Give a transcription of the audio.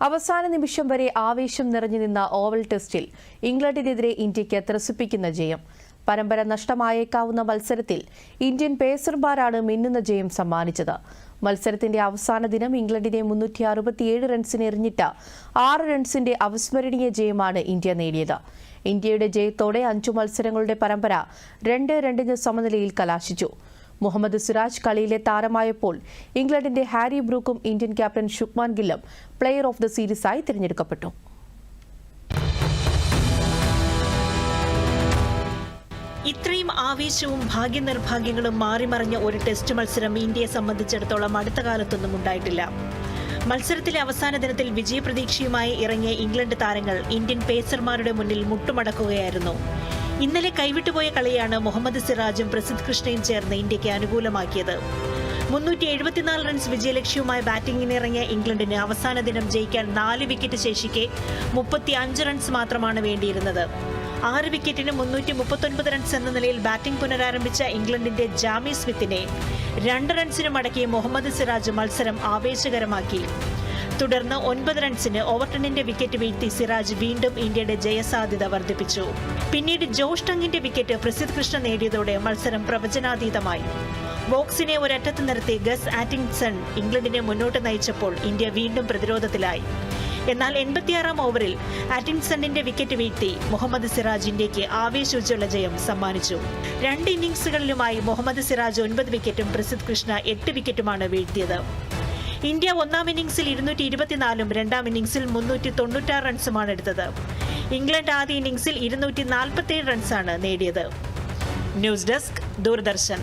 അവസാന നിമിഷം വരെ ആവേശം നിറഞ്ഞു നിന്ന ഓവൽ ടെസ്റ്റിൽ ഇംഗ്ലണ്ടിനെതിരെ ഇന്ത്യയ്ക്ക് ത്രസിപ്പിക്കുന്ന ജയം. പരമ്പര നഷ്ടമായേക്കാവുന്ന മത്സരത്തിൽ ഇന്ത്യൻ പേസർമാരാണ് മിന്നുന്ന ജയം സമ്മാനിച്ചത്. മത്സരത്തിന്റെ അവസാന ദിനം ഇംഗ്ലണ്ടിനെ 367 റൺസിന് എറിഞ്ഞിട്ട് 6 റൺസിന്റെ അവിസ്മരണീയ ജയമാണ് ഇന്ത്യ നേടിയത്. ഇന്ത്യയുടെ ജയത്തോടെ 5 മത്സരങ്ങളുടെ പരമ്പര 2-2 സമനിലയിൽ കലാശിച്ചു. മുഹമ്മദ് സിറാജ് കളിയിലെ താരമായപ്പോൾ ഇംഗ്ലണ്ടിന്റെ ഹാരി ബ്രൂക്കും ഇന്ത്യൻ ക്യാപ്റ്റൻ ശുഭ്മാൻ ഗില്ലും പ്ലെയർ ഓഫ് ദ സീരീസായി തിരഞ്ഞെടുക്കപ്പെട്ടു. ഇത്രയും ആവേശവും ഭാഗ്യനിർഭാഗ്യങ്ങളും മാറിമറിഞ്ഞ ഒരു ടെസ്റ്റ് മത്സരം ഇന്ത്യയെ സംബന്ധിച്ചിടത്തോളം അടുത്ത കാലത്തൊന്നും ഉണ്ടായിട്ടില്ല. മത്സരത്തിലെ അവസാന ദിനത്തിൽ വിജയപ്രതീക്ഷയുമായി ഇറങ്ങിയ ഇംഗ്ലണ്ട് താരങ്ങൾ ഇന്ത്യൻ പേസർമാരുടെ മുന്നിൽ മുട്ടുമടക്കുകയായിരുന്നു. ഇന്നലെ കൈവിട്ടുപോയ കളിയാണ് മുഹമ്മദ് സിറാജും പ്രസിദ്ധ് കൃഷ്ണയും ചേർന്ന് ഇന്ത്യക്ക് അനുകൂലമാക്കിയത്. 374 റൺസ് വിജയലക്ഷ്യവുമായി ബാറ്റിംഗിനിറങ്ങിയ ഇംഗ്ലണ്ടിന് അവസാന ദിനം ജയിക്കാൻ 4 വിക്കറ്റ് ശേഷിക്കെ 35 റൺസ് മാത്രമാണ് വേണ്ടിയിരുന്നത്. 6 വിക്കറ്റിന് 339 റൺസ് എന്ന നിലയിൽ ബാറ്റിംഗ് പുനരാരംഭിച്ച ഇംഗ്ലണ്ടിന്റെ ജാമി സ്മിത്തിനെ 2 റൺസിന് മടക്കിയ മുഹമ്മദ് സിറാജ് മത്സരം ആവേശകരമാക്കി. തുടർന്ന് 9 റൺസിന് ഓവർട്ടണിന്റെ വിക്കറ്റ് വീഴ്ത്തി സിറാജ് വീണ്ടും ഇന്ത്യയുടെ ജയസാധ്യത വർദ്ധിപ്പിച്ചു. പിന്നീട് ജോഷ് ടങ്ങിന്റെ വിക്കറ്റ് പ്രസിദ്ധ് കൃഷ്ണ നേടിയതോടെ മത്സരം പ്രവചനാതീതമായി. ബോക്സിനെ ഒരറ്റത്ത് നിർത്തി ഗസ് ആറ്റിൻസൺ ഇംഗ്ലണ്ടിനെ മുന്നോട്ട് നയിച്ചപ്പോൾ ഇന്ത്യ വീണ്ടും പ്രതിരോധത്തിലായി. എന്നാൽ 86-ാം ഓവറിൽ ആറ്റിൻസണിന്റെ വിക്കറ്റ് വീഴ്ത്തി മുഹമ്മദ് സിറാജ് ഇന്ത്യക്ക് ആവേശോജ്വല ജയം സമ്മാനിച്ചു. 2 ഇന്നിംഗ്സുകളിലുമായി മുഹമ്മദ് സിറാജ് 9 വിക്കറ്റും പ്രസിദ്ധ് കൃഷ്ണ 8 വിക്കറ്റുമാണ് വീഴ്ത്തിയത്. ഇന്ത്യ 1-ാം ഇന്നിംഗ്സിൽ 224ഉം 2-ാം ഇന്നിംഗ്സിൽ 396 റൺസുമാണ് എടുത്തത്. ഇംഗ്ലണ്ട് ആദ്യ ഇന്നിംഗ്സിൽ 247 റൺസാണ് നേടിയത്. News desk, Doordarshan.